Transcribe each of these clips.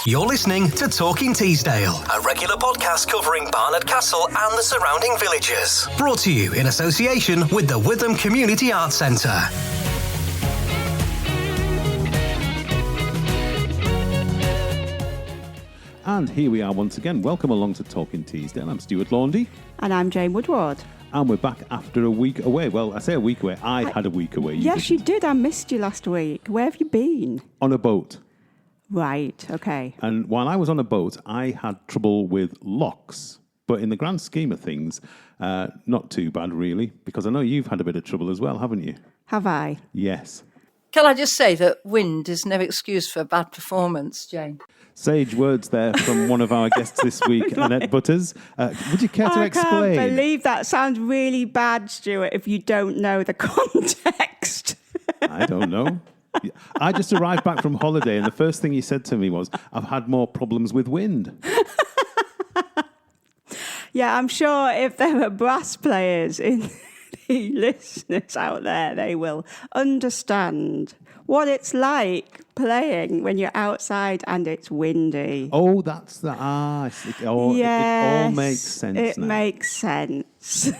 You're listening to Talking Teesdale, a regular podcast covering Barnard Castle and the surrounding villages. Brought to you in association with the Witham Arts Centre. And here we are once again. Welcome along to Talking Teesdale. I'm Stuart Laundy. And I'm Jane Woodward. And we're back after a week away. Well, I say a week away. I had a week away. Yes, you did. I missed you last week. Where have you been? On a boat. Right, okay. And while I was on a boat, I had trouble with locks. But in the grand scheme of things, not too bad, really, because I know you've had a bit of trouble as well, haven't you? Have I? Yes. Can I just say that wind is no excuse for a bad performance, Jane? Sage words there from one of our guests this week, Annette Butters. Would you care to explain? I can't believe that sounds really bad, Stuart, if you don't know the context. I don't know. I just arrived back from holiday and the first thing you said to me was, I've had more problems with wind. Yeah, I'm sure if there are brass players in the listeners out there, they will understand what it's like playing when you're outside and it's windy. Oh, that's the... it all makes sense it now. Makes sense.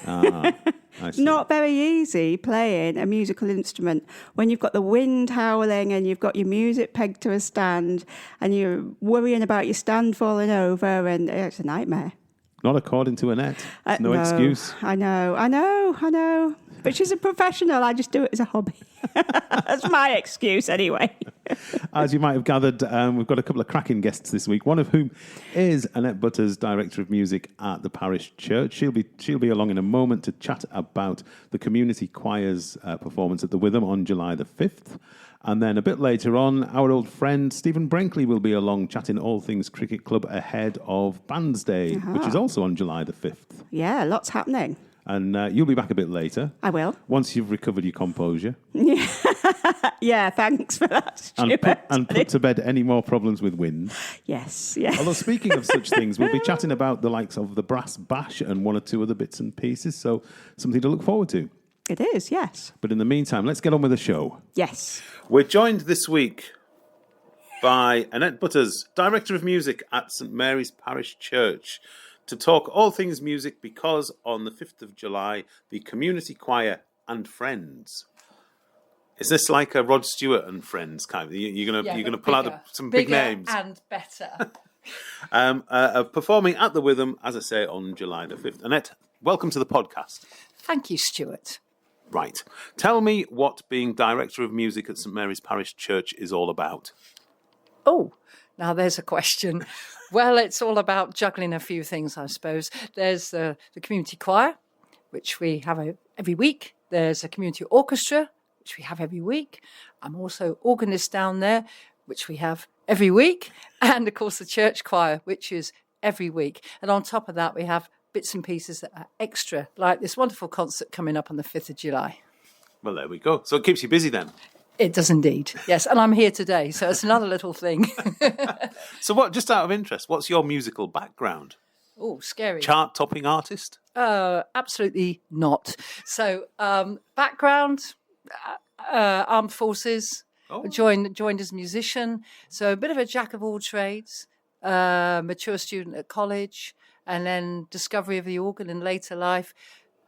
I see. Not very easy playing a musical instrument when you've got the wind howling and you've got your music pegged to a stand and you're worrying about your stand falling over, and it's a nightmare. Not according to Annette. There's no excuse. I know. But she's a professional. I just do it as a hobby. That's my excuse anyway. As you might have gathered, we've got a couple of cracking guests this week, one of whom is Annette Butters, Director of Music at the Parish Church. She'll be along in a moment to chat about the community choir's performance at the Witham on July the 5th. And then a bit later on, our old friend Stephen Brenkley will be along chatting all things cricket club ahead of Bands Day, which is also on July the 5th. Yeah, lots happening. And you'll be back a bit later. I will. Once you've recovered your composure. Yeah, thanks for that, Stuart. And put to bed any more problems with wind. Yes. Although speaking of such things, we'll be chatting about the likes of the Brass Bash and one or two other bits and pieces, so something to look forward to. It is, yes. But in the meantime, let's get on with the show. Yes. We're joined this week by Annette Butters, Director of Music at St Mary's Parish Church, to talk all things music because on the 5th of July, the Community Choir and Friends. Is this like a Rod Stewart and Friends kind of? You're going to pull out some big names and better. Performing at the Witham, as I say, on July the 5th. Annette, welcome to the podcast. Thank you, Stuart. Right. Tell me what being Director of Music at St Mary's Parish Church is all about. Oh, now there's a question. Well, it's all about juggling a few things, I suppose. There's the community choir, which we have every week. There's a community orchestra, which we have every week. I'm also organist down there, which we have every week. And, of course, the church choir, which is every week. And on top of that, we have bits and pieces that are extra, like this wonderful concert coming up on the 5th of July. Well, there we go. So it keeps you busy then. It does indeed, yes. And I'm here today, so it's another little thing. So what, just out of interest, what's your musical background? Oh, scary. Chart-topping artist? Absolutely not. So background, armed forces, joined as a musician. So a bit of a jack of all trades, mature student at college, and then discovery of the organ in later life.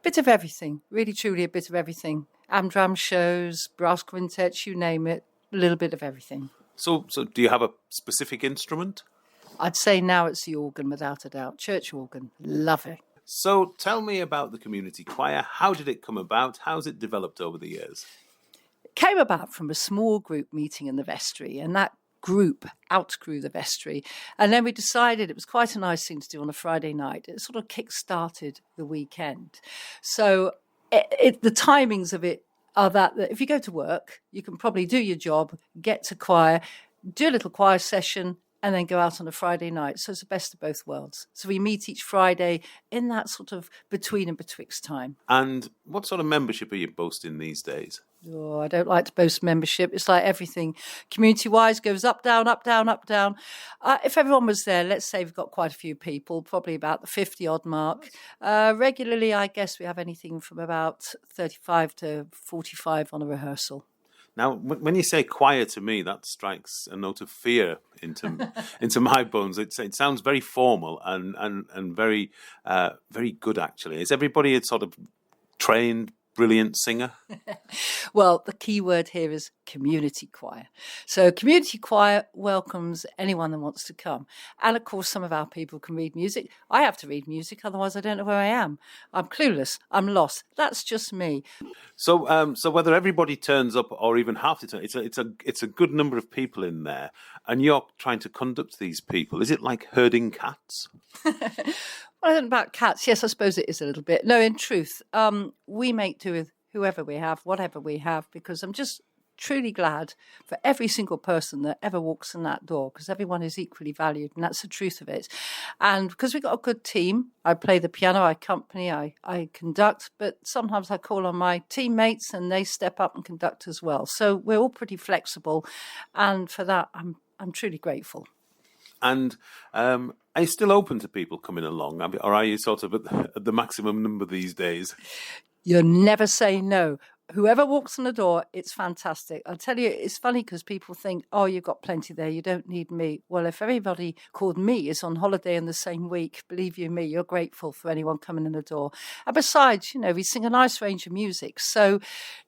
Bit of everything, really truly a bit of everything. Amdram shows, brass quintets, you name it, a little bit of everything. So do you have a specific instrument? I'd say now it's the organ, without a doubt. Church organ, love it. So tell me about the community choir. How did it come about? How's it developed over the years? It came about from a small group meeting in the vestry, and that group outgrew the vestry. And then we decided it was quite a nice thing to do on a Friday night. It sort of kick-started the weekend. So the timings of it are that if you go to work, you can probably do your job, get to choir, do a little choir session, and then go out on a Friday night. So it's the best of both worlds. So we meet each Friday in that sort of between and betwixt time. And what sort of membership are you boasting these days? Oh, I don't like to boast membership. It's like everything. Community-wise goes up, down, up, down, up, down. If everyone was there, let's say we've got quite a few people, probably about the 50-odd mark. Regularly, I guess we have anything from about 35 to 45 on a rehearsal. Now, when you say choir to me, that strikes a note of fear into my bones. It sounds very formal and very very good, actually. Is everybody a sort of trained, brilliant singer? Well, the key word here is community choir. So community choir welcomes anyone that wants to come. And of course, some of our people can read music. I have to read music, otherwise I don't know where I am. I'm clueless. I'm lost. That's just me. So whether everybody turns up or even half the time, it's a good number of people in there, and you're trying to conduct these people. Is it like herding cats? Well, I don't know about cats. Yes, I suppose it is a little bit. No, in truth, we make do with whoever we have, whatever we have, because I'm just truly glad for every single person that ever walks in that door, because everyone is equally valued, and that's the truth of it. And because we've got a good team, I play the piano, I accompany, I conduct, but sometimes I call on my teammates and they step up and conduct as well. So we're all pretty flexible, and for that, I'm truly grateful. And are you still open to people coming along? Or are you sort of at the maximum number these days? You never say no. Whoever walks in the door, it's fantastic. I'll tell you, it's funny because people think, oh, you've got plenty there, you don't need me. Well, if everybody called me is on holiday in the same week, believe you me, you're grateful for anyone coming in the door. And besides, we sing a nice range of music. So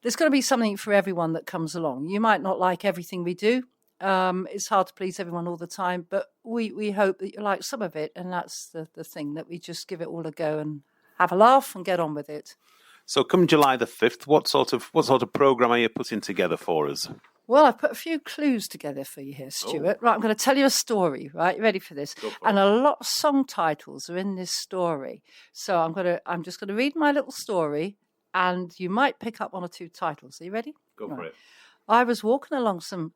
there's going to be something for everyone that comes along. You might not like everything we do. It's hard to please everyone all the time, but we hope that you like some of it. And that's the thing, that we just give it all a go and have a laugh and get on with it. So come July the 5th, what sort of programme are you putting together for us? Well, I've put a few clues together for you here, Stuart. Oh. Right, I'm going to tell you a story, right? You ready for this? And a lot of song titles are in this story. So I'm just going to read my little story, and you might pick up one or two titles. Are you ready? Go for it. I was walking along some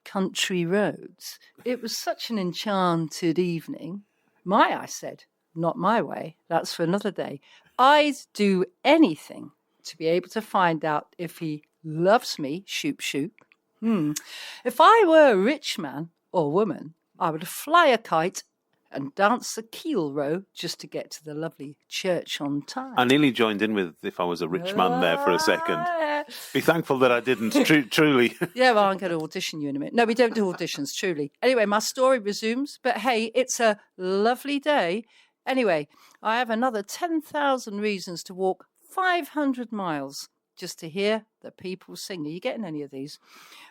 country roads. It was such an enchanted evening. I said, not my way. That's for another day. I'd do anything to be able to find out if he loves me, shoop, shoop. If I were a rich man or woman, I would fly a kite and dance the keel row just to get to the lovely church on time. I nearly joined in with if I was a rich man there for a second. Be thankful that I didn't, truly. Yeah, well, I'm going to audition you in a minute. No, we don't do auditions, truly. Anyway, my story resumes, but hey, it's a lovely day. Anyway, I have another 10,000 reasons to walk 500 miles just to hear the people sing. Are you getting any of these?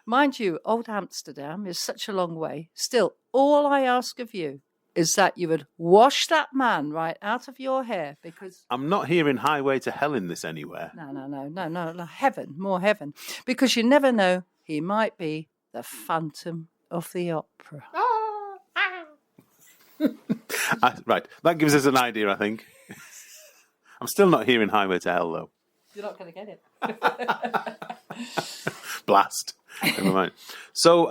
Mind you, old Amsterdam is such a long way. Still, all I ask of you is that you would wash that man right out of your hair, because... I'm not hearing Highway to Hell in this anywhere. No, heaven, more heaven. Because you never know, he might be the Phantom of the Opera. Right, that gives us an idea, I think. I'm still not hearing Highway to Hell, though. You're not going to get it. Blast. Never mind. So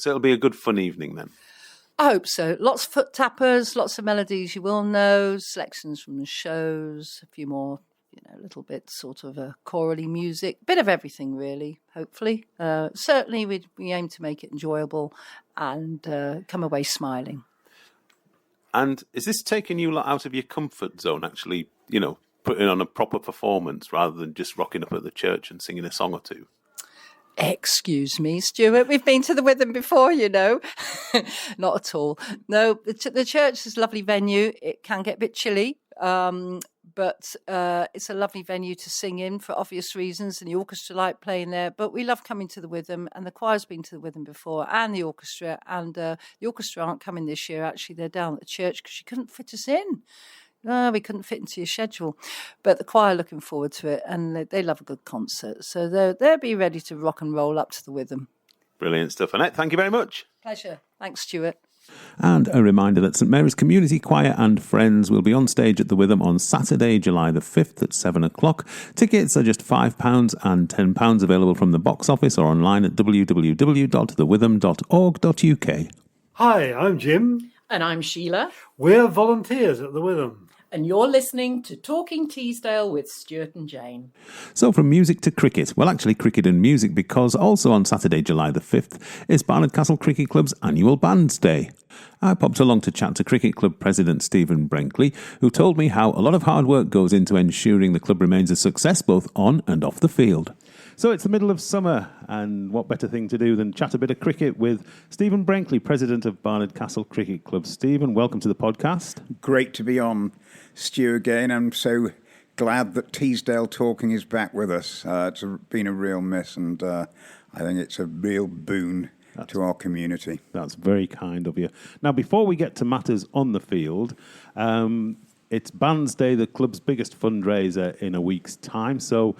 it'll be a good fun evening then. I hope so. Lots of foot tappers, lots of melodies you will know, selections from the shows, a few more, a little bit sort of chorally music, bit of everything really, hopefully. Certainly we aim to make it enjoyable and come away smiling. And is this taking you out of your comfort zone, actually, putting on a proper performance rather than just rocking up at the church and singing a song or two? Excuse me, Stuart, we've been to the Witham before, Not at all. No, the church is a lovely venue. It can get a bit chilly, but it's a lovely venue to sing in for obvious reasons, and the orchestra like playing there. But we love coming to the Witham, and the choir's been to the Witham before, and the orchestra. And the orchestra aren't coming this year. Actually, they're down at the church because you couldn't fit us in. No, we couldn't fit into your schedule. But the choir are looking forward to it, and they love a good concert. So they'll be ready to rock and roll up to the Witham. Brilliant stuff. Annette, thank you very much. Pleasure. Thanks, Stuart. And a reminder that St Mary's Community Choir and Friends will be on stage at the Witham on Saturday, July the 5th at 7 o'clock. Tickets are just £5 and £10 available from the box office or online at www.thewitham.org.uk. Hi, I'm Jim. And I'm Sheila. We're volunteers at the Witham. And you're listening to Talking Teesdale with Stuart and Jane. So from music to cricket. Well, actually cricket and music, because also on Saturday, July the 5th, is Barnard Castle Cricket Club's annual Bands Day. I popped along to chat to Cricket Club President Stephen Brenkley, who told me how a lot of hard work goes into ensuring the club remains a success both on and off the field. So it's the middle of summer, and what better thing to do than chat a bit of cricket with Stephen Brenkley, president of Barnard Castle Cricket Club. Stephen, welcome to the podcast. Great to be on, Stu, again. I'm so glad that Teesdale Talking is back with us. It's been a real miss, and I think it's a real boon to our community. That's very kind of you. Now, before we get to matters on the field, it's Bands Day, the club's biggest fundraiser in a week's time. So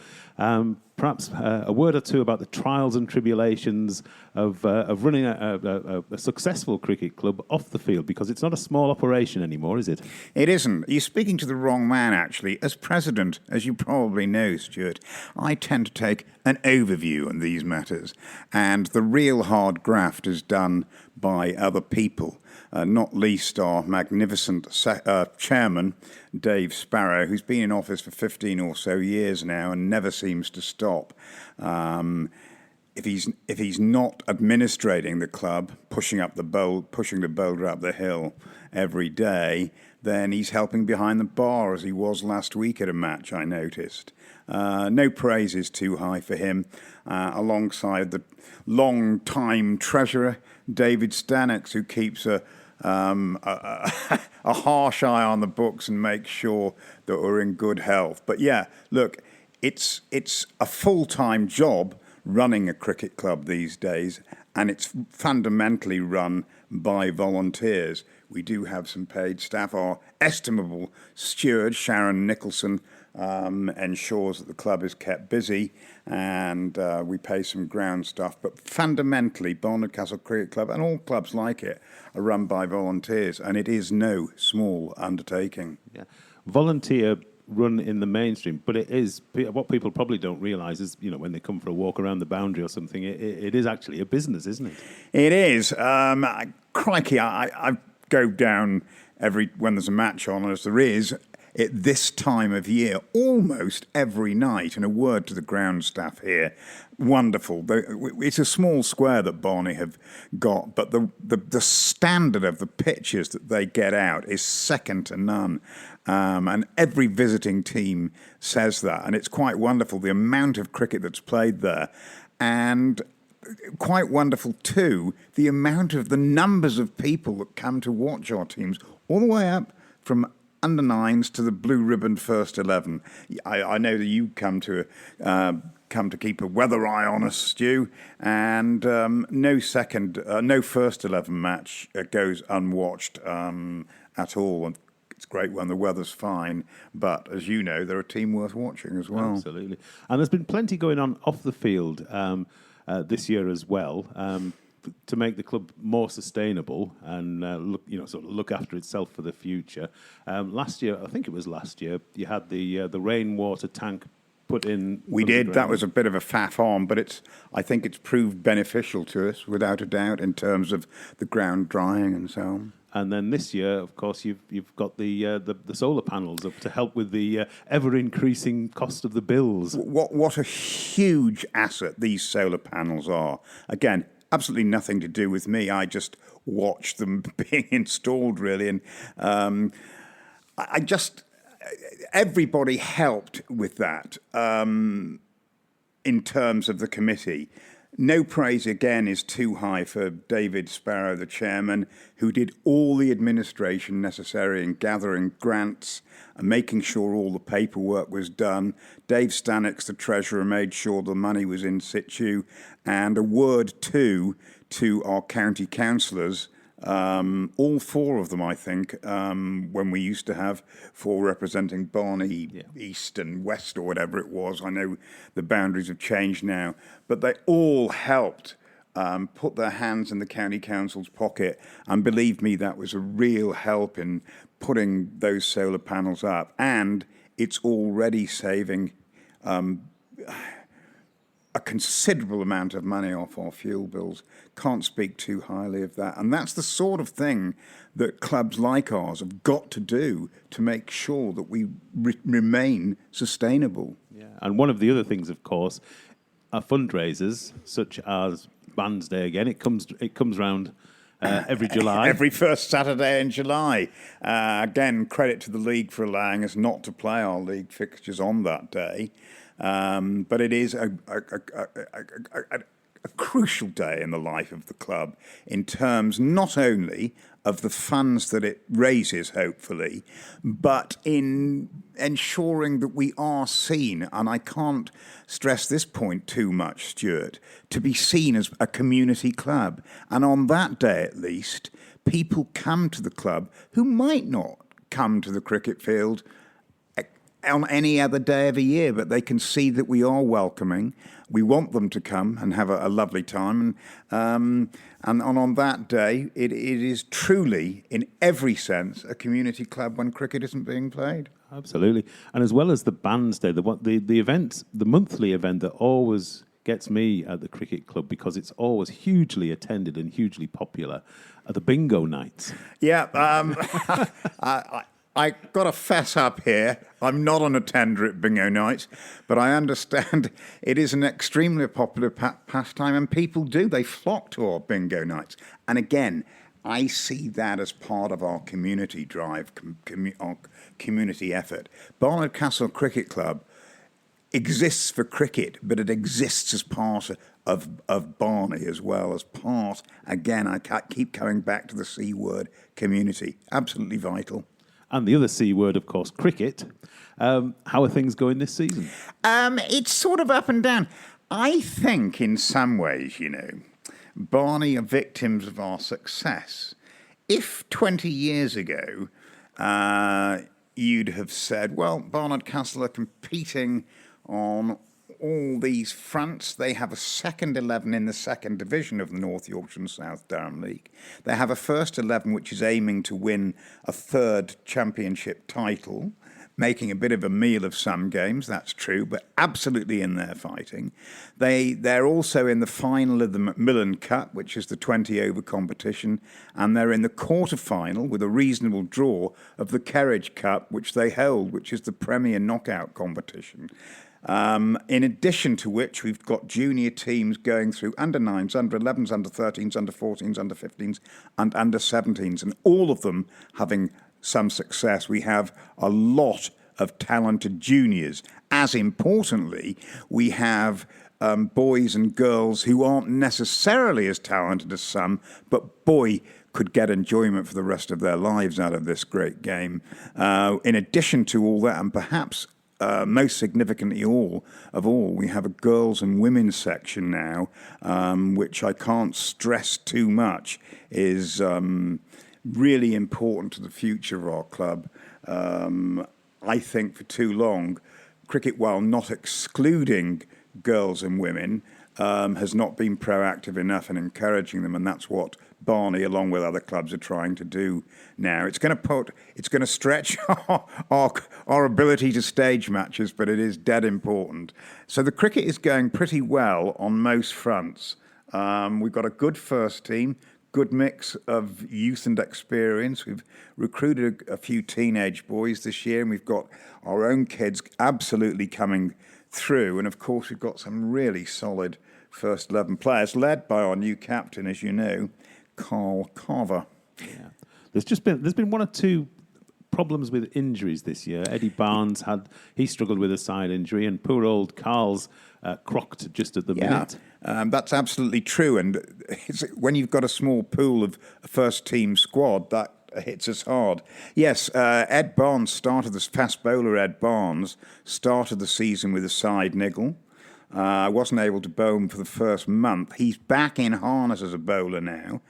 perhaps a word or two about the trials and tribulations of running a successful cricket club off the field, because it's not a small operation anymore, is it? It isn't. You're speaking to the wrong man, actually. As president, as you probably know, Stuart, I tend to take an overview on these matters, and the real hard graft is done by other people. Not least our magnificent chairman, Dave Sparrow, who's been in office for 15 or so years now and never seems to stop. If he's not administrating the club, pushing the boulder up the hill every day, then he's helping behind the bar, as he was last week at a match, I noticed. No praise is too high for him, alongside the long-time treasurer, David Stanix, who keeps a harsh eye on the books and makes sure that we're in good health. But yeah, look, it's a full-time job running a cricket club these days, and it's fundamentally run by volunteers. We do have some paid staff. Our estimable steward, Sharon Nicholson, ensures that the club is kept busy, and we pay some ground stuff. But fundamentally, Barnard Castle Cricket Club and all clubs like it are run by volunteers, and it is no small undertaking. Yeah. Volunteer run in the mainstream, but it is what people probably don't realise is, when they come for a walk around the boundary or something, it is actually a business, isn't it? It is. Crikey, I go down when there's a match on, as there is at this time of year, almost every night. And a word to the ground staff here. Wonderful. It's a small square that Barney have got, but the standard of the pitches that they get out is second to none. And every visiting team says that. And it's quite wonderful, the amount of cricket that's played there. And quite wonderful, too, the numbers of people that come to watch our teams, all the way up from under nines to the blue ribbon first 11. I know that you come to keep a weather eye on us, Stu, and no first 11 match goes unwatched at all. And it's great when the weather's fine, but as you know, they're a team worth watching as well. Absolutely, and there's been plenty going on off the field this year as well. To make the club more sustainable and look after itself for the future. Last year, you had the rainwater tank put in. We did. That was a bit of a faff on, but I think it's proved beneficial to us without a doubt in terms of the ground drying and so on. And then this year, of course, you've got the solar panels up to help with the ever increasing cost of the bills. What a huge asset these solar panels are. Again, absolutely nothing to do with me. I just watched them being installed, really. And everybody helped with that in terms of the committee. No praise, again, is too high for David Sparrow, the chairman, who did all the administration necessary in gathering grants and making sure all the paperwork was done. Dave Stanix, the treasurer, made sure the money was in situ. And a word, too, to our county councillors, all four of them, I think, when we used to have four representing Barney, East and West or whatever it was. I know the boundaries have changed now, but they all helped put their hands in the county council's pocket, and believe me, that was a real help in putting those solar panels up, and it's already saving a considerable amount of money off our fuel bills. Can't speak too highly of that. And that's the sort of thing that clubs like ours have got to do to make sure that we remain sustainable. Yeah. And one of the other things, of course, are fundraisers, such as Bands Day again. It comes round every July. Every first Saturday in July. Again, credit to the league for allowing us not to play our league fixtures on that day. But it is a crucial day in the life of the club in terms not only of the funds that it raises, hopefully, but in ensuring that we are seen, and I can't stress this point too much, Stuart, to be seen as a community club. And on that day, at least, people come to the club who might not come to the cricket field on any other day of the year, but they can see that we are welcoming. We want them to come and have a lovely time. And on that day, it is truly, in every sense, a community club when cricket isn't being played. Absolutely. And as well as the Bands Day, the event, the monthly event that always gets me at the cricket club, because it's always hugely attended and hugely popular, are the bingo nights. Yeah, I got to fess up here. I'm not an attender at bingo nights, but I understand it is an extremely popular pastime, and people do. They flock to our bingo nights. And again, I see that as part of our community drive, our community effort. Barnard Castle Cricket Club exists for cricket, but it exists as part of Barney as well, as part, again, I keep coming back to the C word, community. Absolutely vital. And the other C word, of course, cricket. How are things going this season? It's sort of up and down. I think in some ways, Barney are victims of our success. If 20 years ago you'd have said, well, Barnard Castle are competing on all these fronts. They have a second 11 in the second division of the North Yorkshire and South Durham League. They have a first 11 which is aiming to win a third championship title, making a bit of a meal of some games, that's true, but absolutely in there fighting. They're also in the final of the Macmillan Cup, which is the 20-over competition, and they're in the quarter-final with a reasonable draw of the Kerridge Cup, which they hold, which is the premier knockout competition. In addition to which, we've got junior teams going through under 9s, under 11s, under 13s, under 14s, under 15s, and under 17s, and all of them having some success. We have a lot of talented juniors. As importantly, we have boys and girls who aren't necessarily as talented as some, but boy, could get enjoyment for the rest of their lives out of this great game. In addition to all that, and perhaps most significantly of all, we have a girls and women's section now, which I can't stress too much, is really important to the future of our club. I think for too long, cricket, while not excluding girls and women, has not been proactive enough in encouraging them, and that's what Barney, along with other clubs, are trying to do now. It's going to stretch our ability to stage matches, but it is dead important. So the cricket is going pretty well on most fronts. We've got a good first team, good mix of youth and experience. We've recruited a few teenage boys this year, and we've got our own kids absolutely coming through. And of course, we've got some really solid first 11 players, led by our new captain, as you know, Carl Carver. Yeah. There's been one or two problems with injuries this year. Eddie Barnes he struggled with a side injury, and poor old Carl's crocked just at the minute. That's absolutely true. And when you've got a small pool of a first-team squad, that hits us hard. Yes, Ed Barnes fast bowler Ed Barnes started the season with a side niggle. Wasn't able to bowl him for the first month. He's back in harness as a bowler now.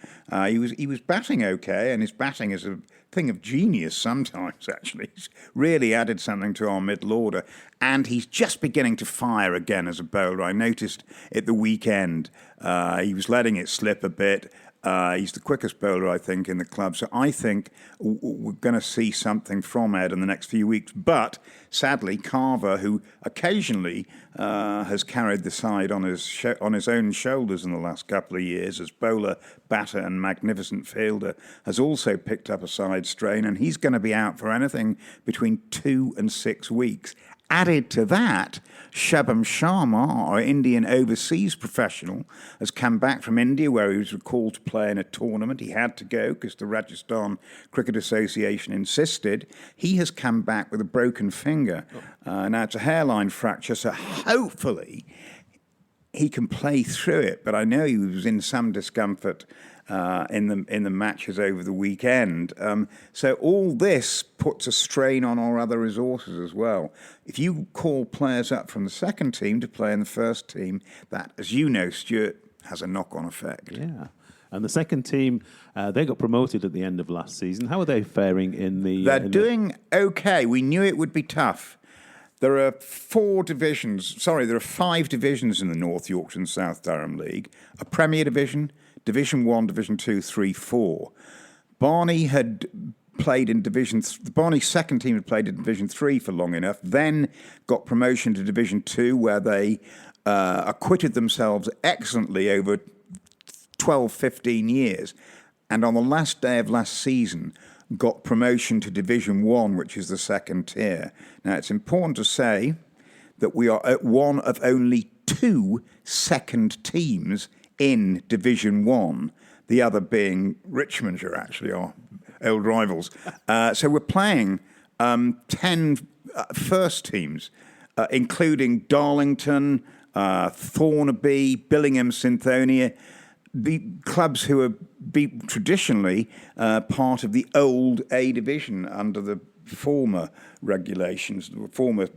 He was batting okay, and his batting is a thing of genius sometimes, actually. He's really added something to our middle order, and he's just beginning to fire again as a bowler. I noticed at the weekend he was letting it slip a bit. He's the quickest bowler, I think, in the club. So I think we're going to see something from Ed in the next few weeks. But sadly, Carver, who occasionally has carried the side on his own shoulders in the last couple of years as bowler, batter and magnificent fielder, has also picked up a side strain, and he's going to be out for anything between 2 and 6 weeks. Added to that, Shabam Sharma, our Indian overseas professional, has come back from India where he was recalled to play in a tournament. He had to go because the Rajasthan Cricket Association insisted. He has come back with a broken finger. Now it's a hairline fracture, so hopefully he can play through it. But I know he was in some discomfort in the matches over the weekend. So all this puts a strain on our other resources as well. If you call players up from the second team to play in the first team, that, as you know, Stuart, has a knock-on effect. Yeah. And the second team, they got promoted at the end of last season. How are they faring in the... They're doing okay. We knew it would be tough. There are 5 divisions in the North Yorkshire and South Durham League. A Premier Division, Division 1, Division 2, 3, 4. Barney had played in the Barney's second team had played in Division 3 for long enough, then got promotion to Division 2 where they acquitted themselves excellently over 12, 15 years. And on the last day of last season, got promotion to Division 1, which is the second tier. Now, it's important to say that we are at one of only 2 second teams in Division 1, the other being Richmond, who are actually our old rivals. So we're playing 10 first teams, including Darlington, Thornaby, Billingham, Synthonia, the clubs who are traditionally part of the old A division under the former regulations, the former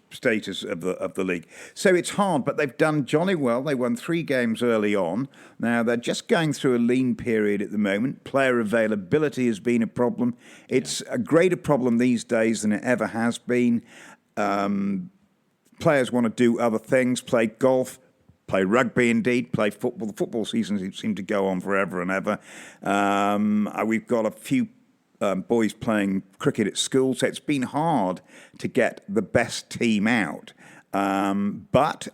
status of the league. So it's hard, but they've done jolly well. They won 3 games early on. Now they're just going through a lean period at the moment. Player availability has been a problem. It's a greater problem these days than it ever has been. Players want to do other things, play golf, play rugby indeed, play football. The football seasons seem to go on forever and ever. We've got a few boys playing cricket at school, so it's been hard to get the best team out. But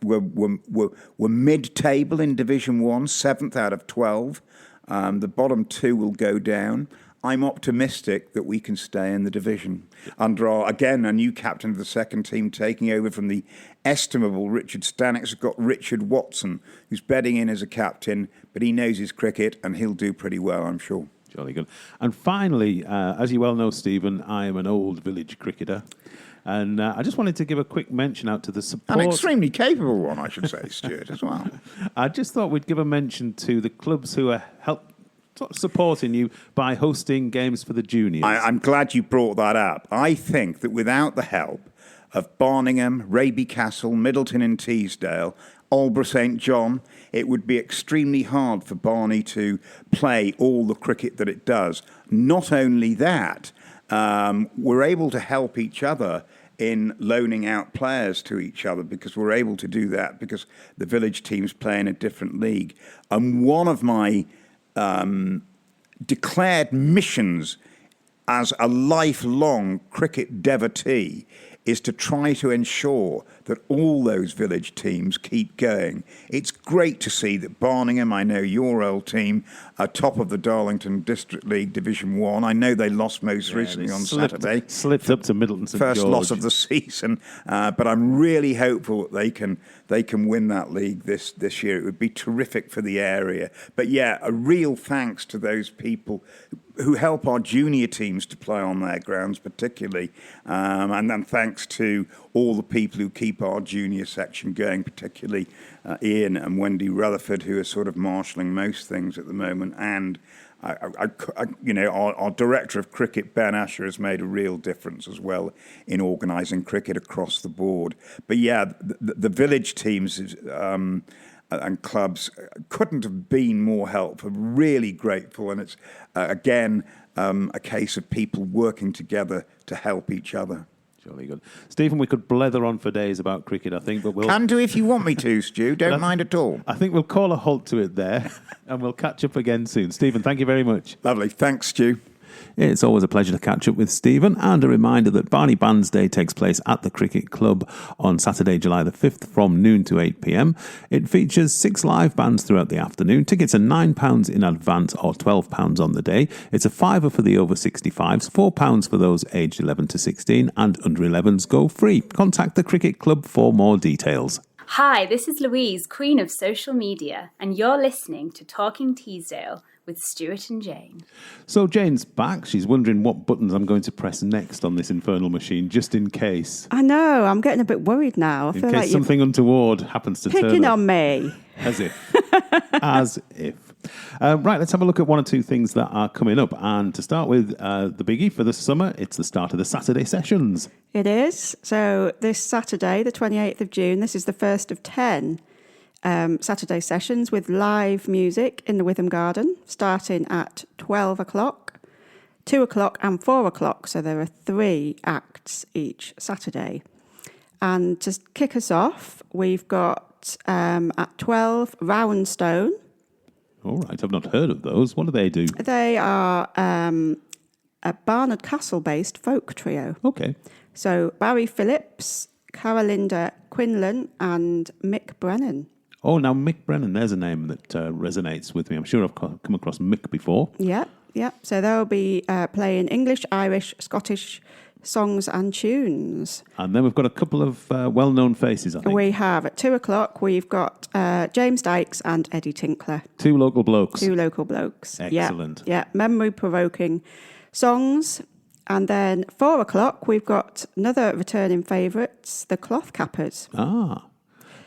we're mid-table in Division 1, 7th out of 12. The bottom 2 will go down. I'm optimistic that we can stay in the division under a new captain of the second team taking over from the estimable Richard Stanix. We've got Richard Watson, who's bedding in as a captain, but he knows his cricket and he'll do pretty well, I'm sure. Jolly good. And finally, as you well know, Stephen, I am an old village cricketer. And I just wanted to give a quick mention out to the support... An extremely capable one, I should say, Stuart, as well. I just thought we'd give a mention to the clubs who are supporting you by hosting games for the juniors. I'm glad you brought that up. I think that without the help of Barningham, Raby Castle, Middleton and Teesdale, Aldeburgh St John, it would be extremely hard for Barney to play all the cricket that it does. Not only that, we're able to help each other in loaning out players to each other because we're able to do that because the village teams play in a different league. And one of my declared missions as a lifelong cricket devotee is to try to ensure that all those village teams keep going. It's great to see that Barningham, I know your old team, are top of the Darlington District League Division 1. I know they lost most recently on Saturday. Slipped up to Middleton St First George. loss of the season. But I'm really hopeful that they can win that league this year. It would be terrific for the area. But yeah, a real thanks to those people who help our junior teams to play on their grounds particularly. And then thanks to all the people who keep our junior section going, particularly Ian and Wendy Rutherford, who are sort of marshalling most things at the moment. And our director of cricket, Ben Asher, has made a real difference as well in organising cricket across the board. But yeah, the village teams and clubs couldn't have been more helpful. Really grateful, and it's again a case of people working together to help each other. Jolly good. Stephen, we could blether on for days about cricket, I think, but we'll... Can do if you want me to, Stu. Don't mind at all. I think we'll call a halt to it there, and we'll catch up again soon. Stephen, thank you very much. Lovely. Thanks, Stu. It's always a pleasure to catch up with Stephen, and a reminder that Barney Bands Day takes place at the Cricket Club on Saturday, July the 5th from noon to 8 p.m. It features 6 live bands throughout the afternoon. Tickets are £9 in advance or £12 on the day. It's a fiver for the over 65s, £4 for those aged 11 to 16, and under 11s go free. Contact the Cricket Club for more details. Hi, this is Louise, Queen of Social Media, and you're listening to Talking Teesdale with Stuart and Jane. So Jane's back. She's wondering what buttons I'm going to press next on this infernal machine, just in case. I know, I'm getting a bit worried now. I In feel case like something untoward happens to you're turn picking up. on me. As if. As if. Right, let's have a look at one or two things that are coming up. And to start with, the biggie for the summer, it's the start of the Saturday sessions. It is. So this Saturday, the 28th of June, this is the first of 10 Saturday sessions with live music in the Witham Garden, starting at 12 o'clock, 2 o'clock and 4 o'clock. So there are 3 acts each Saturday. And to kick us off, we've got at 12, Roundstone. All right, I've not heard of those. What do they do? They are a Barnard Castle-based folk trio. Okay. So Barry Phillips, Carolinda Quinlan and Mick Brennan. Oh, now Mick Brennan, there's a name that resonates with me. I'm sure I've come across Mick before. Yeah. So they'll be playing English, Irish, Scottish songs and tunes. And then we've got a couple of well-known faces, I think. We have at 2 o'clock, we've got James Dykes and Eddie Tinkler. 2 local blokes. 2 local blokes. Excellent. Yeah, memory-provoking songs. And then 4 o'clock, we've got another returning favourites, the Cloth Cappers. Ah.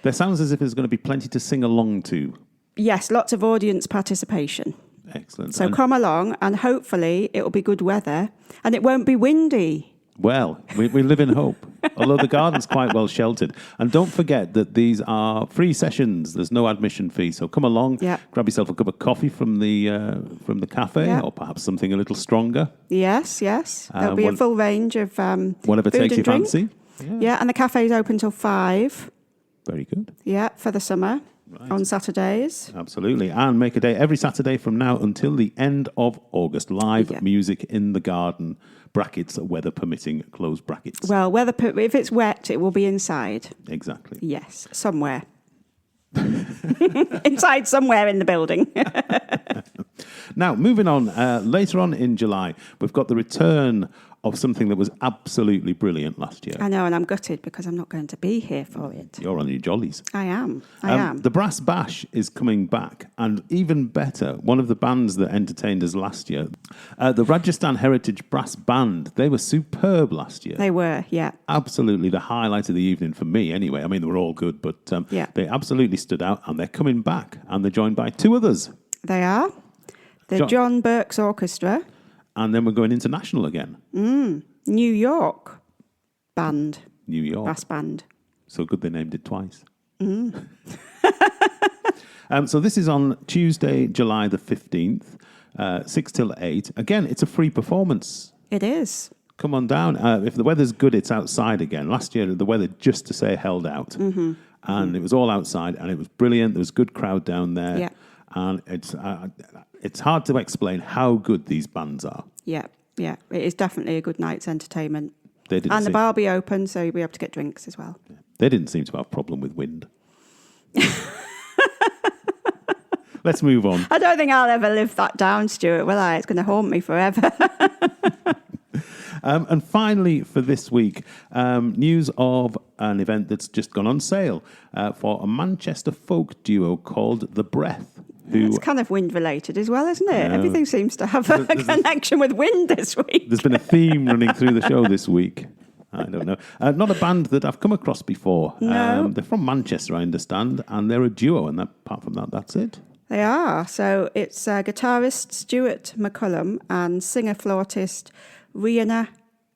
There sounds as if there's going to be plenty to sing along to. Yes, lots of audience participation. Excellent. So come along and hopefully it'll be good weather and it won't be windy. Well, we live in hope, although the garden's quite well sheltered. And don't forget that these are free sessions. There's no admission fee. So come along, grab yourself a cup of coffee from the cafe or perhaps something a little stronger. Yes. There'll be a full range of whatever food takes and your drink. fancy. Yeah, and the cafe's open till 5. Very good. Yeah, for the summer on Saturdays. Absolutely. And make a day every Saturday from now until the end of August. Live music in the garden. Brackets, weather permitting, close brackets. Well, if it's wet, it will be inside. Exactly. Yes, somewhere. Inside somewhere in the building. Now, moving on, later on in July, we've got the return of something that was absolutely brilliant last year. I know, and I'm gutted because I'm not going to be here for it. You're on your jollies. I am. I am. The Brass Bash is coming back, and even better, one of the bands that entertained us last year, the Rajasthan Heritage Brass Band, they were superb last year. They were, yeah. Absolutely the highlight of the evening for me, anyway. I mean, they were all good, but they absolutely stood out, and they're coming back, and they're joined by 2 others. They are. The John Burke's Orchestra. And then we're going international again. New York band. New York. Brass band. So good they named it twice. So this is on Tuesday, July the 15th, 6 till 8. Again, it's a free performance. It is. Come on down. If the weather's good, it's outside again. Last year, the weather, just to say, held out. And it was all outside, and it was brilliant. There was a good crowd down there. Yeah. And it's hard to explain how good these bands are. Yeah. It is definitely a good night's entertainment. And the bar will be open, so you'll be able to get drinks as well. They didn't seem to have a problem with wind. Let's move on. I don't think I'll ever live that down, Stuart, will I? It's going to haunt me forever. And finally, for this week, news of an event that's just gone on sale for a Manchester folk duo called The Breath. It's kind of wind-related as well, isn't it? Everything seems to have a connection with wind this week. There's been a theme running through the show this week. I don't know. Not a band that I've come across before. No. They're from Manchester, I understand, and they're a duo, and apart from that, that's it. They are. So it's guitarist Stuart McCullum and singer-flautist Rihanna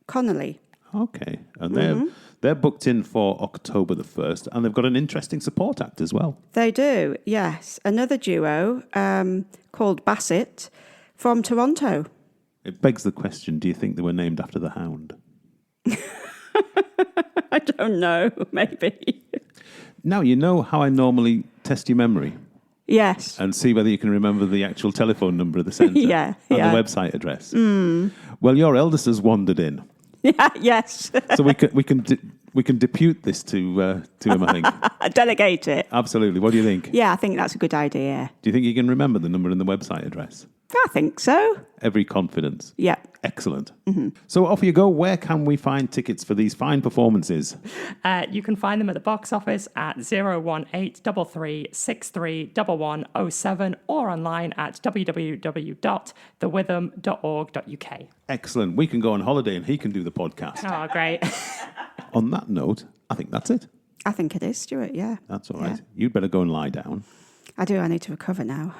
Connolly. Okay. And they're booked in for October the 1st, and they've got an interesting support act as well. They do, yes. Another duo called Bassett from Toronto. It begs the question, do you think they were named after the hound? I don't know, maybe. Now, you know how I normally test your memory? Yes. and see whether you can remember the actual telephone number of the centre Yeah, and yeah. the website address. Well, your eldest has wandered in, Yeah, yes. so we can depute this to him. I think Delegate it. absolutely. What do you think? Yeah, I think that's a good idea. Do you think you can remember the number and the website address? I think so. Every confidence. Yeah. Excellent. So off you go. Where can we find tickets for these fine performances? You can find them at the box office at 01833631107 or online at www.thewitham.org.uk. Excellent. We can go on holiday and he can do the podcast. Oh, great. On that note, I think that's it. I think it is, Stuart, yeah. That's all right. Yeah. You'd better go and lie down. I do, I need to recover now.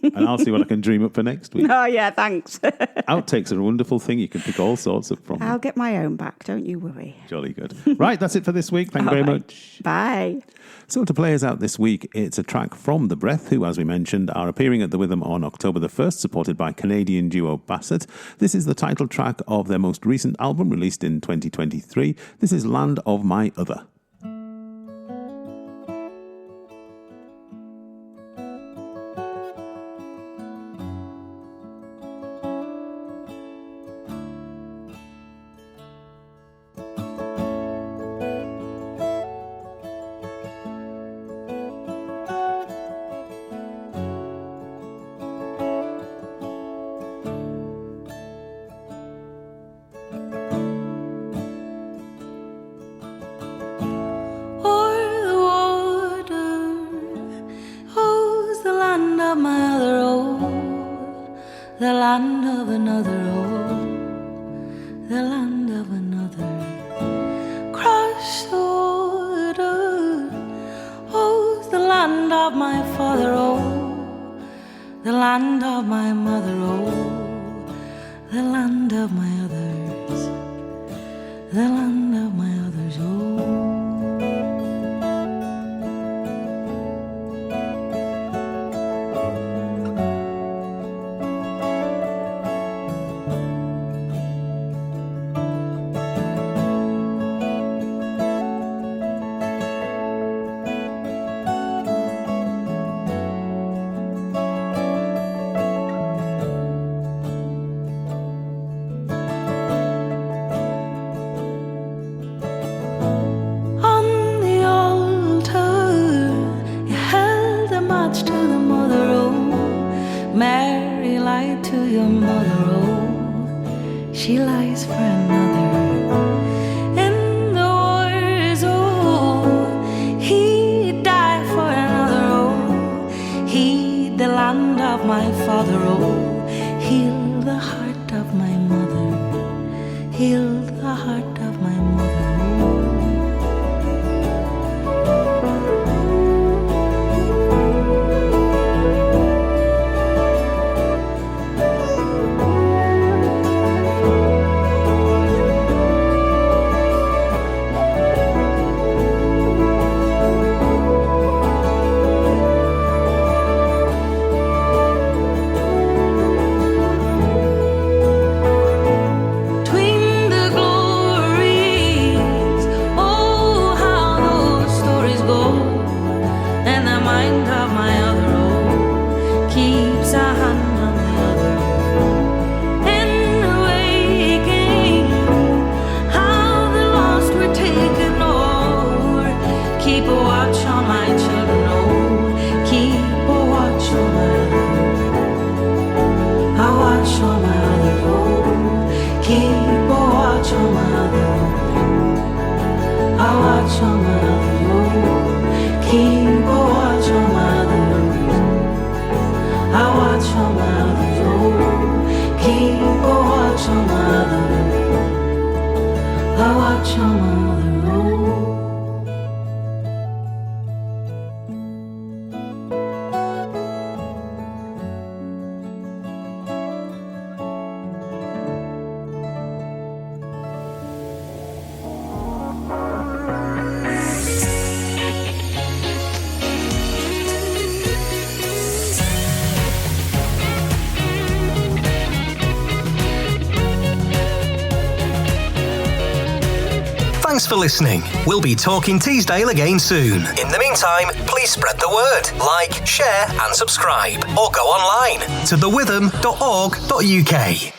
And I'll see what I can dream up for next week. Oh, yeah, thanks. Outtakes are a wonderful thing. You can pick all sorts up from. I'll get my own back, don't you worry. Jolly good. Right, that's it for this week. Thank you very much. Bye. So to play us out this week, it's a track from The Breath, who, as we mentioned, are appearing at the Witham on October the 1st, supported by Canadian duo Bassett. This is the title track of their most recent album, released in 2023. This is Land of My Other. The land of another, oh, the land of another. Cross the water, oh, the land of my father, oh, the land of my mother, oh, the land of my others, the land of my others, oh. She lies for another in the wars, oh, he'd die for another, oh, he'd the land of my father, oh, heal the heart of my mother, heal the heart of my mother, oh. Thanks for listening. We'll be talking Teesdale again soon. In the meantime, please spread the word, like, share and subscribe, or go online to thewitham.org.uk.